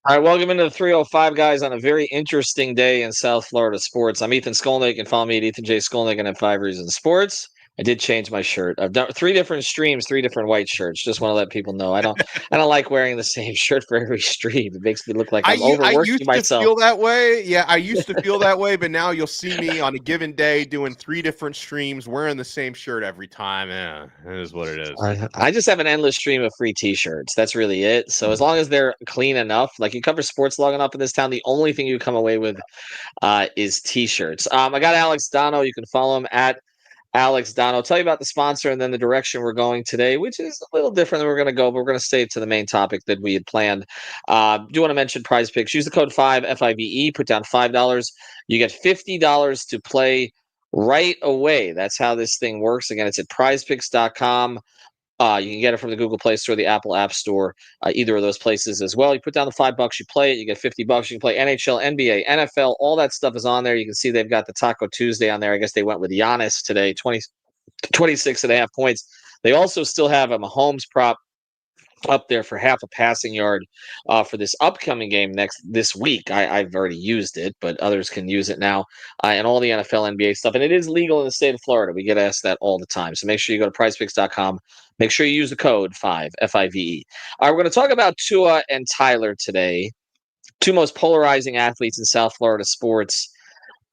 All right, welcome into the 305 guys on a very interesting day in South Florida sports. I'm Ethan Skolnick, and follow me at Ethan J. Skolnick and at 5 Reasons Sports. I did change my shirt. I've done three different streams, three different white shirts. Just want to let people know I don't like wearing the same shirt for every stream. It makes me look like I'm I overworking used to myself. feel that way. Yeah, I used to feel that way, but now you'll see me on a given day doing three different streams, wearing the same shirt every time. Yeah, it is what it is. I just have an endless stream of free T-shirts. That's really it. So as long as they're clean enough, like you cover sports long enough in this town, the only thing you come away with is T-shirts. I got Alex Donno. You can follow him at Alex Donno. I'll tell you about the sponsor and then the direction we're going today, which is a little different than we're going to go, but we're going to stay to the main topic that we had planned. Do want to mention Prize Picks. Use the code 5 FIVE. Put down $5. You get $50 to play right away. That's how this thing works. Again, it's at prizepicks.com. You can get it from the Google Play Store, the Apple App Store, either of those places as well. You put down the $5, you play it, you get $50. You can play NHL, NBA, NFL, all that stuff is on there. You can see they've got the Taco Tuesday on there. I guess they went with Giannis today, 26.5 points. They also still have a Mahomes prop up there for half a passing yard for this upcoming game this week. I've already used it, but others can use it now, and all the NFL, NBA stuff. And it is legal in the state of Florida. We get asked that all the time. So make sure you go to prizepicks.com. Make sure you use the code 5 FIVE. All right, we're going to talk about Tua and Tyler today, two most polarizing athletes in South Florida sports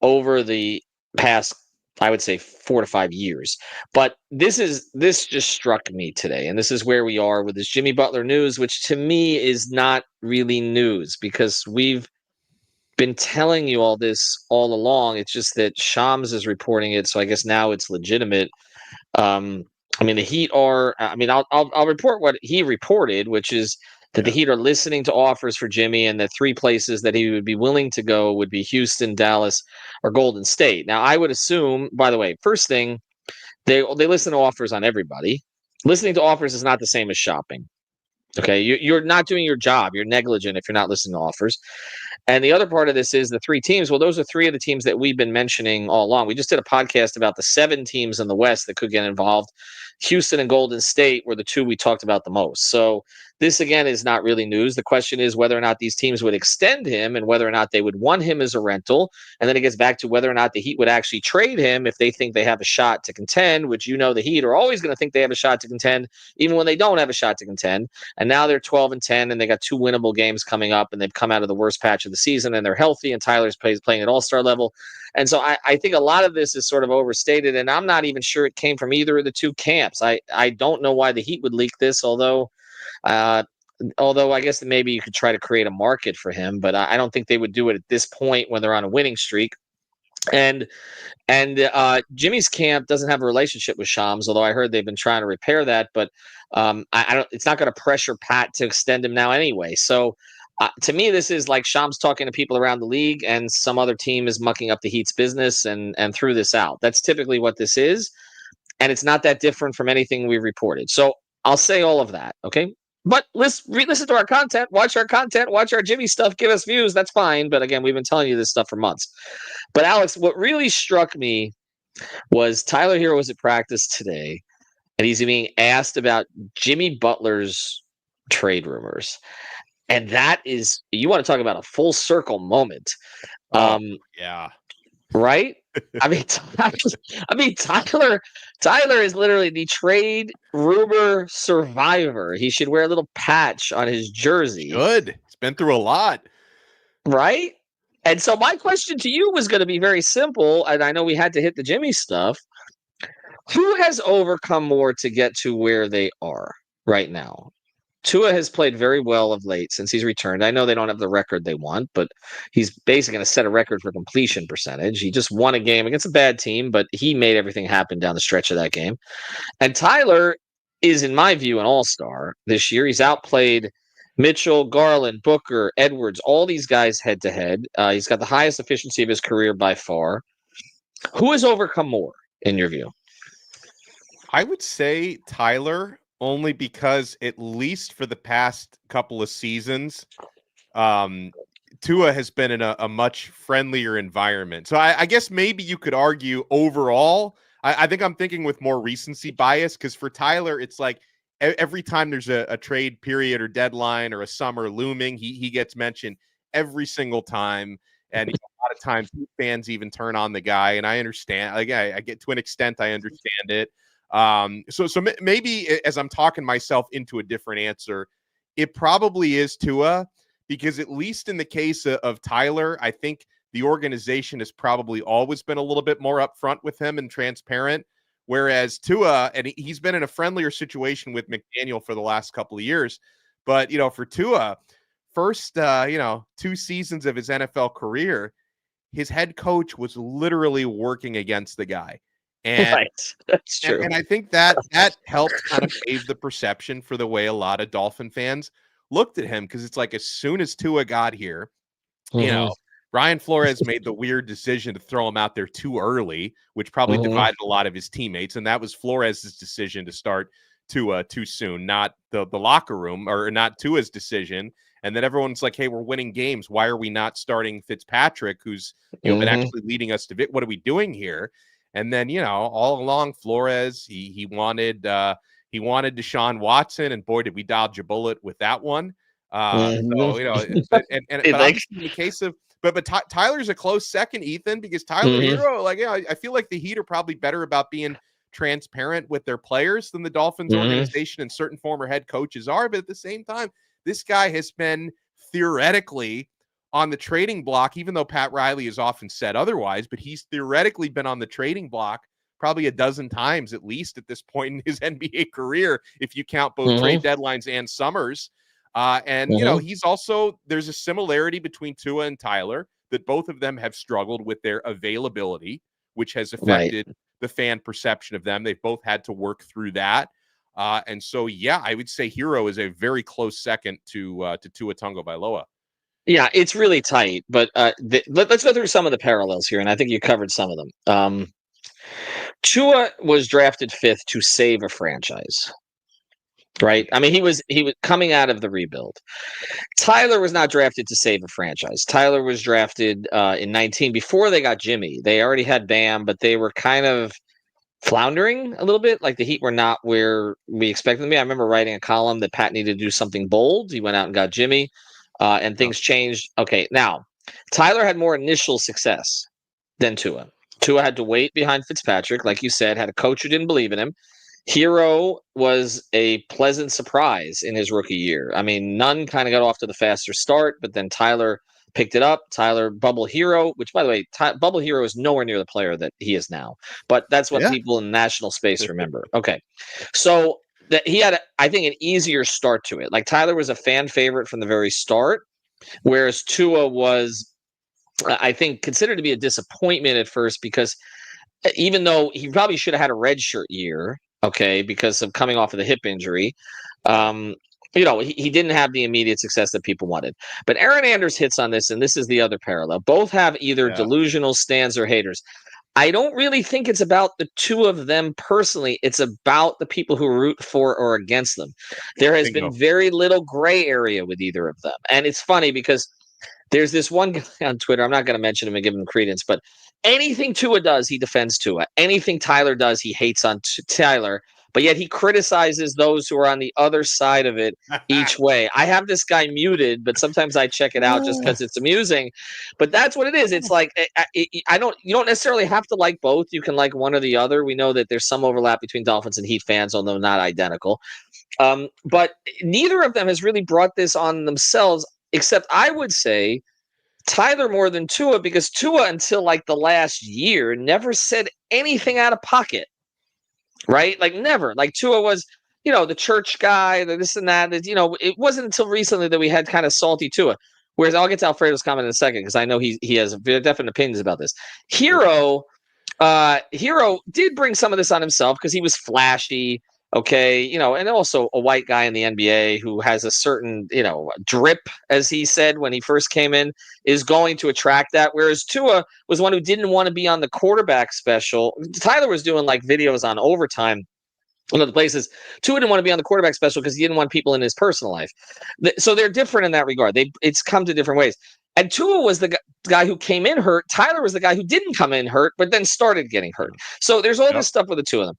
over the past, I would say, 4 to 5 years. But this just struck me today, and this is where we are with this Jimmy Butler news, which to me is not really news because we've been telling you all this all along. It's just that Shams is reporting it, so I guess now it's legitimate. Um, I mean, the Heat are. I mean, I'll report what he reported, which is that the Yeah. Heat are listening to offers for Jimmy, and the three places that he would be willing to go would be Houston, Dallas, or Golden State. Now, I would assume, by the way, first thing they listen to offers on everybody. Listening to offers is not the same as shopping. Okay, you're not doing your job. You're negligent if you're not listening to offers. And the other part of this is the three teams. Well, those are three of the teams that we've been mentioning all along. We just did a podcast about the 7 teams in the West that could get involved. Houston and Golden State were the two we talked about the most. So this, again, is not really news. The question is whether or not these teams would extend him and whether or not they would want him as a rental. And then it gets back to whether or not the Heat would actually trade him if they think they have a shot to contend, which the Heat are always going to think they have a shot to contend, even when they don't have a shot to contend. And now they're 12-10, and they got 2 winnable games coming up, and they've come out of the worst patch of the season, and they're healthy, and Tyler's playing at all-star level. And so I think a lot of this is sort of overstated, and I'm not even sure it came from either of the two camps. I don't know why the Heat would leak this, uh, although I guess maybe you could try to create a market for him, but I don't think they would do it at this point when they're on a winning streak. And Jimmy's camp doesn't have a relationship with Shams, although I heard they've been trying to repair that. But I don't. It's not going to pressure Pat to extend him now anyway. So to me, this is like Shams talking to people around the league, and some other team is mucking up the Heat's business and threw this out. That's typically what this is, and it's not that different from anything we've reported. So I'll say all of that, okay? But listen to our content, watch our Jimmy stuff, give us views. That's fine. But again, we've been telling you this stuff for months. But Alex, what really struck me was Tyler Herro was at practice today, and he's being asked about Jimmy Butler's trade rumors. And that is, you want to talk about a full circle moment. Oh, yeah. Right? I mean, Tyler is literally the trade rumor survivor. He should wear a little patch on his jersey. Good. He's been through a lot. Right? And so my question to you was going to be very simple, and I know we had to hit the Jimmy stuff. Who has overcome more to get to where they are right now? Tua has played very well of late since he's returned. I know they don't have the record they want, but he's basically going to set a record for completion percentage. He just won a game against a bad team, but he made everything happen down the stretch of that game. And Tyler is, in my view, an all-star this year. He's outplayed Mitchell, Garland, Booker, Edwards, all these guys head-to-head. He's got the highest efficiency of his career by far. Who has overcome more, in your view? I would say Tyler, only because at least for the past couple of seasons, Tua has been in a much friendlier environment. So I guess maybe you could argue overall, I think I'm thinking with more recency bias, because for Tyler, it's like every time there's a trade period or deadline or a summer looming, he gets mentioned every single time. And a lot of times fans even turn on the guy, and I understand. Like I get to an extent, I understand it. So maybe as I'm talking myself into a different answer, it probably is Tua, because at least in the case of Tyler, I think the organization has probably always been a little bit more upfront with him and transparent. Whereas Tua, and he's been in a friendlier situation with McDaniel for the last couple of years, but for Tua, first 2 seasons of his NFL career, his head coach was literally working against the guy. And, right. That's true. And I think that helped kind of pave the perception for the way a lot of Dolphin fans looked at him, because it's like as soon as Tua got here, Brian Flores made the weird decision to throw him out there too early, which probably divided a lot of his teammates. And that was Flores' decision to start Tua too soon, not the locker room, or not Tua's decision. And then everyone's like, hey, we're winning games. Why are we not starting Fitzpatrick, who's been actually leading us to what are we doing here? And then, all along Flores, he wanted Deshaun Watson, and boy, did we dodge a bullet with that one. So, but obviously in the case of, but Tyler's a close second, Ethan, because Tyler Herro, I feel like the Heat are probably better about being transparent with their players than the Dolphins organization and certain former head coaches are. But at the same time, this guy has been theoretically on the trading block, even though Pat Riley has often said otherwise, but he's theoretically been on the trading block probably a dozen times at least at this point in his NBA career, if you count both trade deadlines and summers. He's also, there's a similarity between Tua and Tyler, that both of them have struggled with their availability, which has affected the fan perception of them. They've both had to work through that. And so, I would say Herro is a very close second to Tua Tagovailoa. Yeah, it's really tight, but let's go through some of the parallels here, and I think you covered some of them. Tua was drafted 5th to save a franchise, right? I mean, he was coming out of the rebuild. Tyler was not drafted to save a franchise. Tyler was drafted in 19 before they got Jimmy. They already had Bam, but they were kind of floundering a little bit. Like the Heat were not where we expected them to be. I remember writing a column that Pat needed to do something bold. He went out and got Jimmy. And things changed. Okay, now, Tyler had more initial success than Tua. Tua had to wait behind Fitzpatrick, like you said, had a coach who didn't believe in him. Herro was a pleasant surprise in his rookie year. I mean, none kind of got off to the faster start, but then Tyler picked it up. Tyler Bubble Herro, which, by the way, Bubble Herro is nowhere near the player that he is now. But that's what people in national space remember. Okay, so that he had, I think, an easier start to it. Like Tyler was a fan favorite from the very start, whereas Tua was, I think, considered to be a disappointment at first, because even though he probably should have had a redshirt year, because of coming off of the hip injury, he didn't have the immediate success that people wanted. But Aaron Anders hits on this, and this is the other parallel. Both have either delusional stands or haters. I don't really think it's about the two of them personally. It's about the people who root for or against them. There has been very little gray area with either of them. And it's funny because there's this one guy on Twitter, I'm not going to mention him and give him credence, but anything Tua does, he defends Tua. Anything Tyler does, he hates on Tyler. But yet he criticizes those who are on the other side of it each way. I have this guy muted, but sometimes I check it out just because it's amusing. But that's what it is. It's like you don't necessarily have to like both. You can like one or the other. We know that there's some overlap between Dolphins and Heat fans, although not identical. But neither of them has really brought this on themselves, except I would say Tyler more than Tua, because Tua until like the last year never said anything out of pocket. Right? Like never. Like Tua was, the church guy, the this and that. It wasn't until recently that we had kind of salty Tua. Whereas I'll get to Alfredo's comment in a second, because I know he has definite opinions about this. Herro did bring some of this on himself because he was flashy. And also a white guy in the NBA who has a certain, drip, as he said when he first came in, is going to attract that. Whereas Tua was one who didn't want to be on the quarterback special. Tyler was doing like videos on overtime. One of the places Tua didn't want to be on the quarterback special because he didn't want people in his personal life. So they're different in that regard. It's come to different ways. And Tua was the guy who came in hurt. Tyler was the guy who didn't come in hurt, but then started getting hurt. So there's all this stuff with the two of them.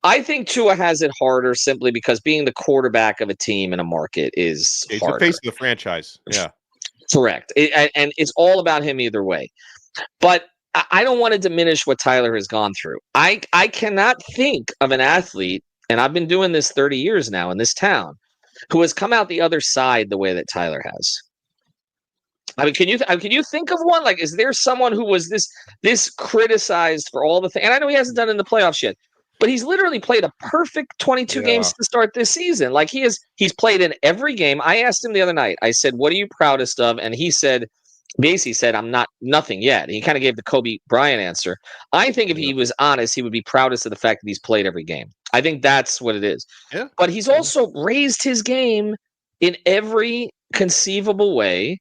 I think Tua has it harder simply because being the quarterback of a team in a market is It's harder. the face of the franchise. Yeah. Correct. And it's all about him either way. But I don't want to diminish what Tyler has gone through. I cannot think of an athlete, and I've been doing this 30 years now in this town, who has come out the other side the way that Tyler has. I mean, can you think of one? Like, is there someone who was this criticized for all the things? And I know he hasn't done it in the playoffs yet, but he's literally played a perfect 22 games to start this season. Like he's played in every game. I asked him the other night. I said, "What are you proudest of?" And he said, basically said, "I'm not nothing yet." And he kind of gave the Kobe Bryant answer. I think if he was honest, he would be proudest of the fact that he's played every game. I think that's what it is. Yeah. But he's also raised his game in every conceivable way.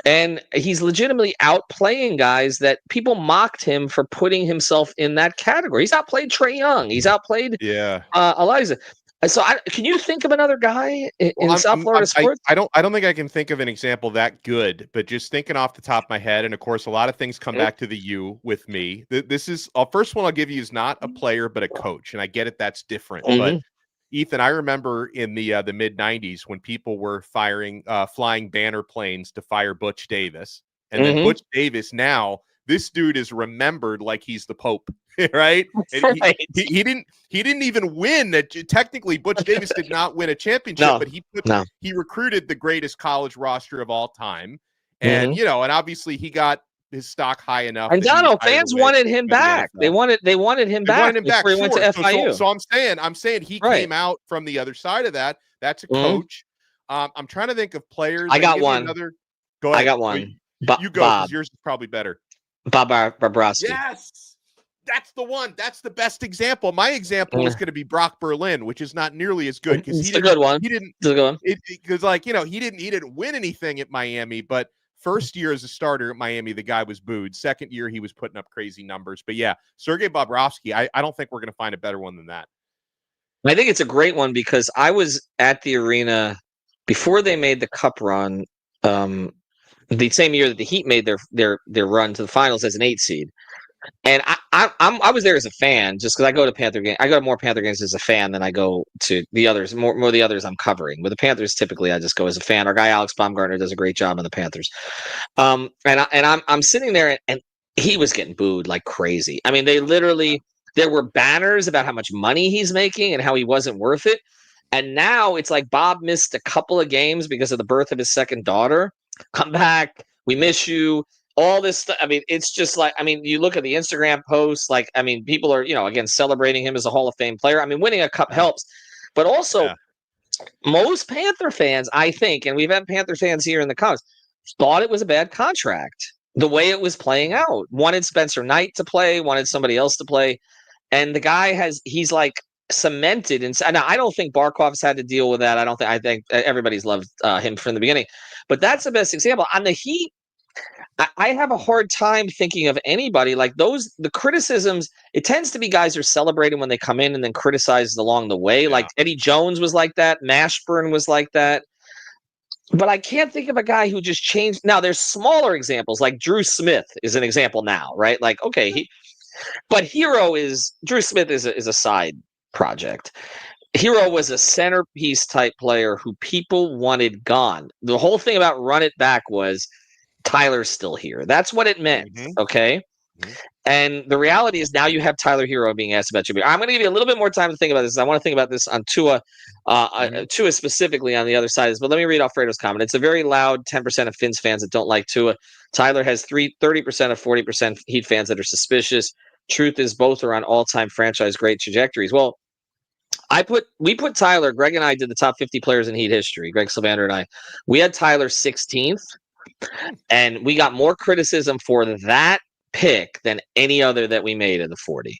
And he's legitimately outplaying guys that people mocked him for putting himself in that category. He's outplayed Trae Young. He's outplayed Eliza. So can you think of another guy in South Florida sports? I don't think I can think of an example that good, but just thinking off the top of my head, and of course, a lot of things come back to the U with me. This is first one I'll give you is not a player, but a coach. And I get it. That's different. But Ethan, I remember in the mid 90s when people were flying banner planes to fire Butch Davis. And then Butch Davis now, this dude is remembered like he's the Pope, right? And he didn't even win. Technically, Butch Davis did not win a championship, but he recruited the greatest college roster of all time. And and obviously he got his stock high enough. And Donno, fans wanted him back. They wanted him back before he went to FIU. So I'm saying he came out from the other side of that. That's a coach. I'm trying to think of players. I got one. Go ahead. I got one. You go, because yours is probably better. Bob Bobrovsky. Yes, that's the one. That's the best example. My example is going to be Brock Berlin, which is not nearly as good because a good one. He didn't. It's a good one. Because he didn't win anything at Miami, but first year as a starter at Miami, the guy was booed. Second year, he was putting up crazy numbers. But yeah, Sergei Bobrovsky. I don't think we're going to find a better one than that. I think it's a great one because I was at the arena before they made the Cup run. The same year that the Heat made their run to the finals as an 8 seed, and I was there as a fan just because I go to Panther games. I go to more Panther games as a fan than I go to the others. More the others I'm covering. With the Panthers, typically I just go as a fan. Our guy Alex Baumgartner does a great job on the Panthers, and I'm sitting there and he was getting booed like crazy. I mean, there were banners about how much money he's making and how he wasn't worth it, and now it's like Bob missed a couple of games because of the birth of his second daughter. Come back. We miss you. All this stuff. I mean, it's just like, you look at the Instagram posts, people are, again, celebrating him as a Hall of Fame player. I mean, winning a cup helps, but also most Panther fans, I think, and we've had Panther fans here in the comments, thought it was a bad contract. The way it was playing out. Wanted Spencer Knight to play, wanted somebody else to play. And the guy he's like cemented. And now I don't think Barkov's had to deal with that. I think everybody's loved him from the beginning. But that's the best example. On the Heat, I have a hard time thinking of anybody like those. The criticisms, it tends to be guys who are celebrating when they come in and then criticized along the way. Yeah. Like Eddie Jones was like that. Mashburn was like that. But I can't think of a guy who just changed. Now, there's smaller examples, like Drew Smith is an example now, right? Like, okay, but Drew Smith is a side project. Herro was a centerpiece type player who people wanted gone. The whole thing about run it back was Tyler's still here. That's what it meant. Okay. And the reality is now you have Tyler Herro being asked about you. I'm going to give you a little bit more time to think about this. I want to think about this on Tua, Tua specifically on the other side. But let me read Alfredo's comment. It's a very loud 10% of Finns fans that don't like Tua. Tyler has 30% of 40% Heat fans that are suspicious. Truth is both are on all-time franchise great trajectories. Well, we put Tyler, Greg and I did the top 50 players in Heat history. Greg Sylvander and I. We had Tyler 16th, and we got more criticism for that pick than any other that we made in the 40.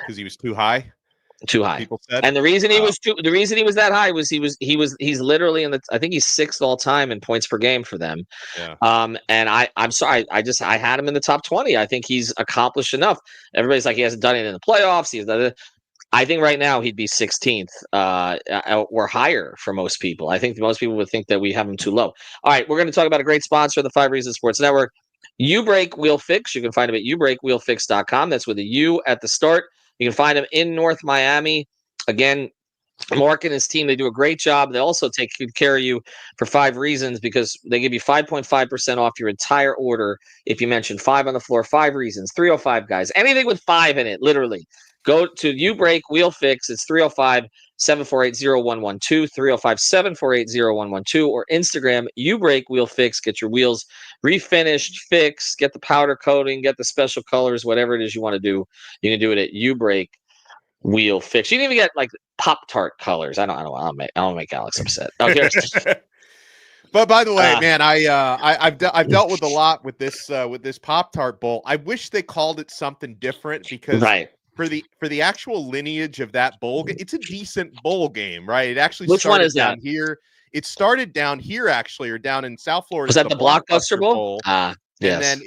Because he was too high. Too high. People said. And the reason he was that high was he's literally I think he's 6th all time in points per game for them. Yeah. And I'm sorry, I had him in the top 20. I think he's accomplished enough. Everybody's like he hasn't done it in the playoffs. I think right now he'd be 16th or higher for most people. I think most people would think that we have him too low. All right, we're going to talk about a great sponsor of the 5 Reasons Sports Network, U-Break Wheel Fix. You can find him at ubreakwheelfix.com. That's with a U at the start. You can find them in North Miami. Again, Mark and his team, they do a great job. They also take good care of you for 5 reasons, because they give you 5.5% off your entire order if you mention 5 on the floor. 5 reasons, 305 guys, anything with 5 in it, literally. Go to You Break Wheel Fix. It's 305-748-0112, 305-748-0112, or Instagram You Break Wheel Fix. Get your wheels refinished, fixed, get the powder coating, get the special colors, whatever it is you want to do. You can do it at You Break Wheel Fix. You can even get like Pop-Tart colors. I don't make Alex upset. Okay. But by the way, man, I've dealt with a lot with this Pop-Tart Bowl. I wish they called it something different, because for the actual lineage of that bowl game, it's a decent bowl game, right? It actually started down here. It started down here, actually, or down in South Florida. Was that the Blockbuster Bowl? And then,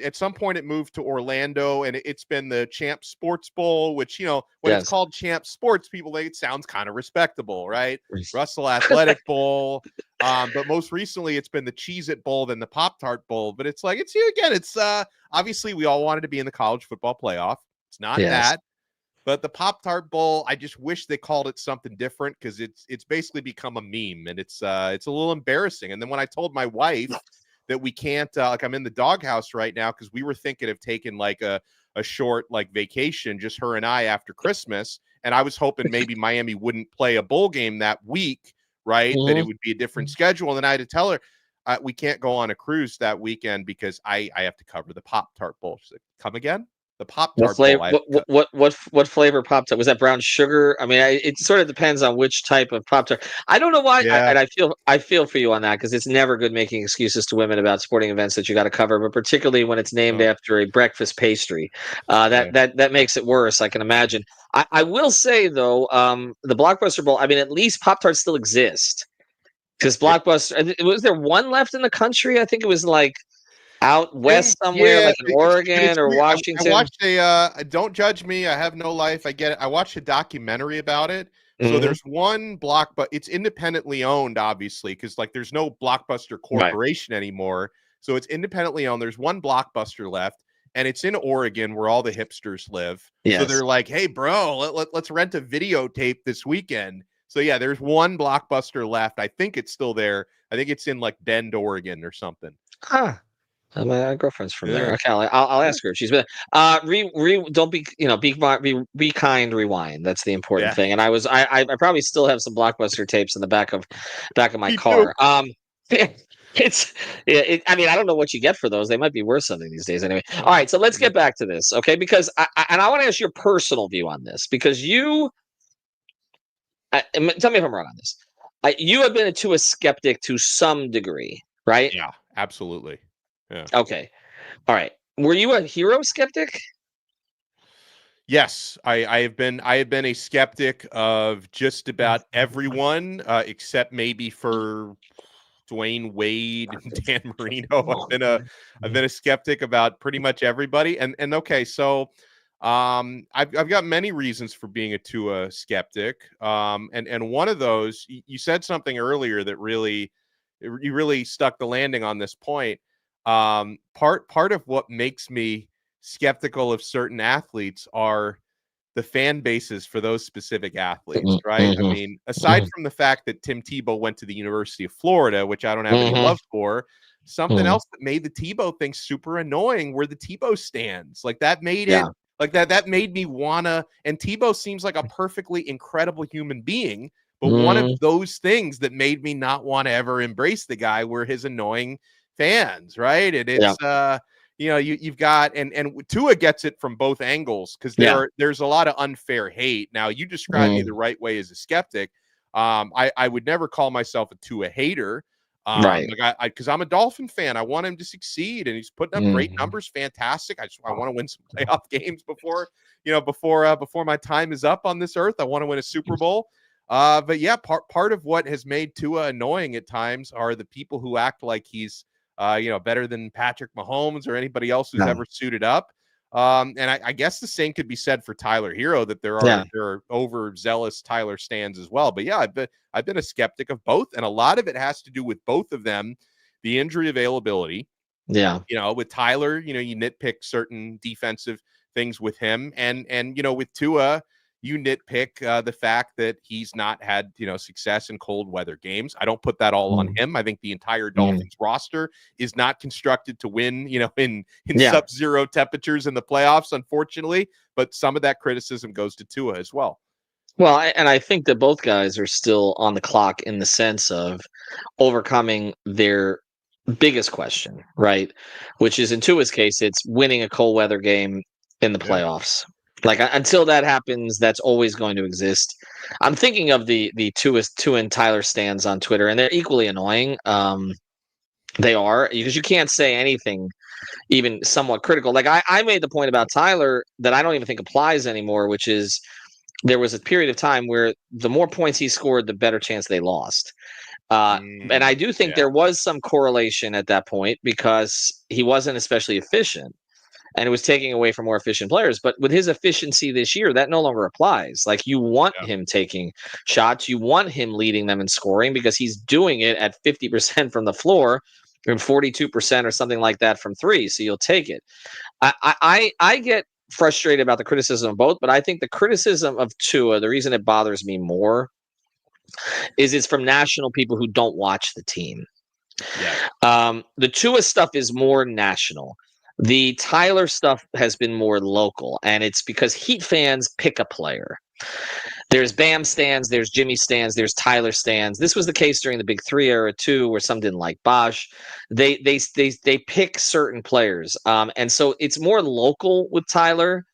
at some point it moved to Orlando, and it's been the Champ Sports Bowl, which, when it's called Champ Sports, people think it sounds kind of respectable, right? Russell Athletic Bowl. But most recently it's been the Cheez-It Bowl, then the Pop-Tart Bowl. But it's like, it's obviously we all wanted to be in the college football playoff. It's not that. But the Pop-Tart Bowl, I just wish they called it something different, because it's basically become a meme, and it's a little embarrassing. And then when I told my wife that we can't, I'm in the doghouse right now, because we were thinking of taking like a short vacation, just her and I, after Christmas. And I was hoping maybe Miami wouldn't play a bowl game that week, right? That it would be a different schedule. And then I had to tell her, we can't go on a cruise that weekend because I have to cover the Pop-Tart Bowl. She's like, come again? The Pop-Tart Bowl. What flavor Pop-Tart? Was that brown sugar? I mean, it sort of depends on which type of Pop-Tart. I don't know why, and I feel for you on that, because it's never good making excuses to women about sporting events that you got to cover, but particularly when it's named after a breakfast pastry. That makes it worse, I can imagine. I will say, though, the Blockbuster Bowl, I mean, at least Pop-Tarts still exist, because Blockbuster, was there one left in the country? I think it was like out west somewhere, like in Oregon or Washington. I watched don't judge me, I have no life, I get it. I watched a documentary about it. So there's one but it's independently owned, obviously, because there's no Blockbuster Corporation anymore. So it's independently owned. There's one Blockbuster left, and it's in Oregon, where all the hipsters live. So they're like, hey, bro, let's rent a videotape this weekend. So yeah, there's one Blockbuster left. I think it's still there. I think it's in Bend, Oregon or something. My girlfriend's from there. Okay, I'll ask her if she's been. Don't be kind. Rewind. That's the important thing. And I probably still have some Blockbuster tapes in the back of my car. I mean, I don't know what you get for those. They might be worth something these days, anyway. All right, so let's get back to this, okay? Because I want to ask your personal view on this, because tell me if I'm wrong on this. You have been a Tua skeptic to some degree, right? Yeah, absolutely. Yeah. Okay. All right. Were you a Herro skeptic? Yes, I have been a skeptic of just about everyone, except maybe for Dwayne Wade and Dan Marino. I've been a skeptic about pretty much everybody. And okay, so I've got many reasons for being a Tua skeptic. And one of those, you said something earlier that you really stuck the landing on this point. Part of what makes me skeptical of certain athletes are the fan bases for those specific athletes, right? I mean, aside from the fact that Tim Tebow went to the University of Florida, which I don't have any love for, something else that made the Tebow thing super annoying were the Tebow stands. That made it that made me wanna, and Tebow seems like a perfectly incredible human being, but one of those things that made me not want to ever embrace the guy were his annoying fans, right? And it's you've got, and Tua gets it from both angles, because there's a lot of unfair hate. Now, you described me the right way as a skeptic. I would never call myself a Tua hater, right? Because I'm a Dolphin fan. I want him to succeed, and he's putting up great numbers, fantastic. I want to win some playoff games before my time is up on this earth. I want to win a Super Bowl. But yeah, part of what has made Tua annoying at times are the people who act like he's better than Patrick Mahomes or anybody else who's ever suited up. And I guess the same could be said for Tyler Herro, that there are overzealous Tyler stands as well. But yeah, I've been a skeptic of both, and a lot of it has to do with both of them, the injury availability. Yeah, with Tyler, you nitpick certain defensive things with him. And with Tua, you nitpick the fact that he's not had, success in cold weather games. I don't put that all on him. I think the entire Dolphins roster is not constructed to win, in sub-zero temperatures in the playoffs, unfortunately. But some of that criticism goes to Tua as well. Well, and I think that both guys are still on the clock in the sense of overcoming their biggest question, right? Which is, in Tua's case, it's winning a cold weather game in the playoffs. Like, until that happens, that's always going to exist. I'm thinking of the Tua and Tyler stands on Twitter, and they're equally annoying. They are, because you can't say anything even somewhat critical. Like, I made the point about Tyler that I don't even think applies anymore, which is there was a period of time where the more points he scored, the better chance they lost. And I do think there was some correlation at that point because he wasn't especially efficient. And it was taking away from more efficient players. But with his efficiency this year, that no longer applies. Like, you want him taking shots. You want him leading them in scoring because he's doing it at 50% from the floor and 42% or something like that from three. So you'll take it. I get frustrated about the criticism of both, but I think the criticism of Tua, the reason it bothers me more is it's from national people who don't watch the team. The Tua stuff is more national. The Tyler stuff has been more local, and it's because Heat fans pick a player. There's Bam stands, there's Jimmy stands, there's Tyler stands. This was the case during the Big Three era too, where some didn't like Bosch. They pick certain players, and so it's more local with Tyler.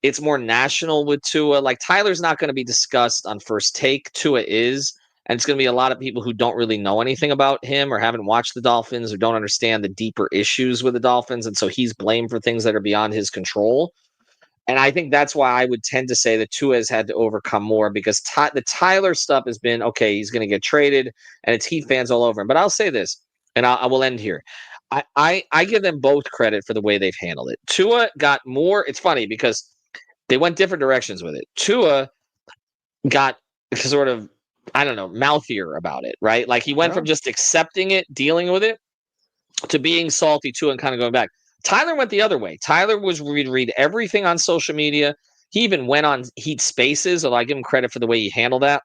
It's more national with Tua. Like, Tyler's not going to be discussed on First Take. Tua is. And it's going to be a lot of people who don't really know anything about him or haven't watched the Dolphins or don't understand the deeper issues with the Dolphins. And so he's blamed for things that are beyond his control. And I think that's why I would tend to say that Tua has had to overcome more because the Tyler stuff has been, okay, he's going to get traded and it's Heat fans all over him. But I'll say this, and I will end here. I give them both credit for the way they've handled it. Tua got more. It's funny because they went different directions with it. Tua got sort of, I don't know, mouthier about it, right? Like, he went from just accepting it, dealing with it, to being salty too and kind of going back. Tyler went the other way. Tyler would read everything on social media. He even went on Heat Spaces, although I give him credit for the way he handled that.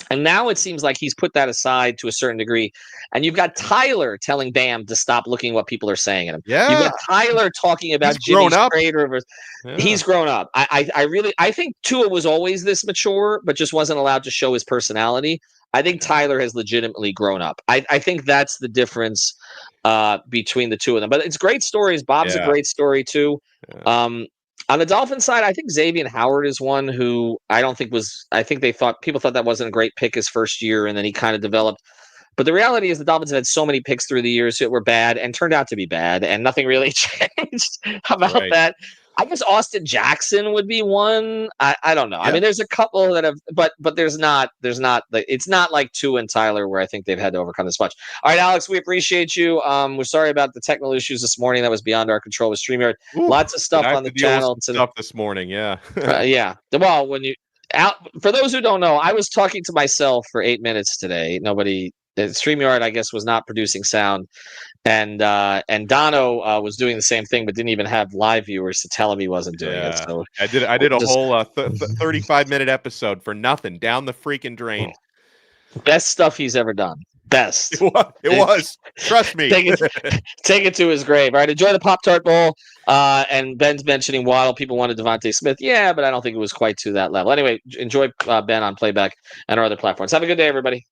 And now it seems like he's put that aside to a certain degree. And you've got Tyler telling Bam to stop looking what people are saying at him. You've got Tyler talking about Jimmy's trade rivers. He's grown up. I think Tua was always this mature, but just wasn't allowed to show his personality. I think Tyler has legitimately grown up. I think that's the difference between the two of them. But it's great stories. Bob's a great story too. On the Dolphins side, I think Xavier Howard is one who I think people thought that wasn't a great pick his first year, and then he kind of developed. But the reality is the Dolphins have had so many picks through the years that were bad and turned out to be bad, and nothing really changed about that. I guess Austin Jackson would be one. I don't know. I mean, there's a couple that have, but there's not it's not like Tua and Tyler where I think they've had to overcome this much. All right, Alex, we appreciate you. We're sorry about the technical issues this morning. That was beyond our control with StreamYard. Lots of stuff on the channel. Stuff this morning, yeah. Well, for those who don't know, I was talking to myself for 8 minutes today. StreamYard, I guess, was not producing sound. And Donno was doing the same thing, but didn't even have live viewers to tell him he wasn't doing it. So I did a whole 35-minute episode for nothing down the freaking drain. Best stuff he's ever done. Best. It was. Trust me. Take it to his grave. All right. Enjoy the Pop-Tart Bowl. And Ben's mentioning Waddle. People wanted Devontae Smith. Yeah, but I don't think it was quite to that level. Anyway, enjoy Ben on Playback and our other platforms. Have a good day, everybody.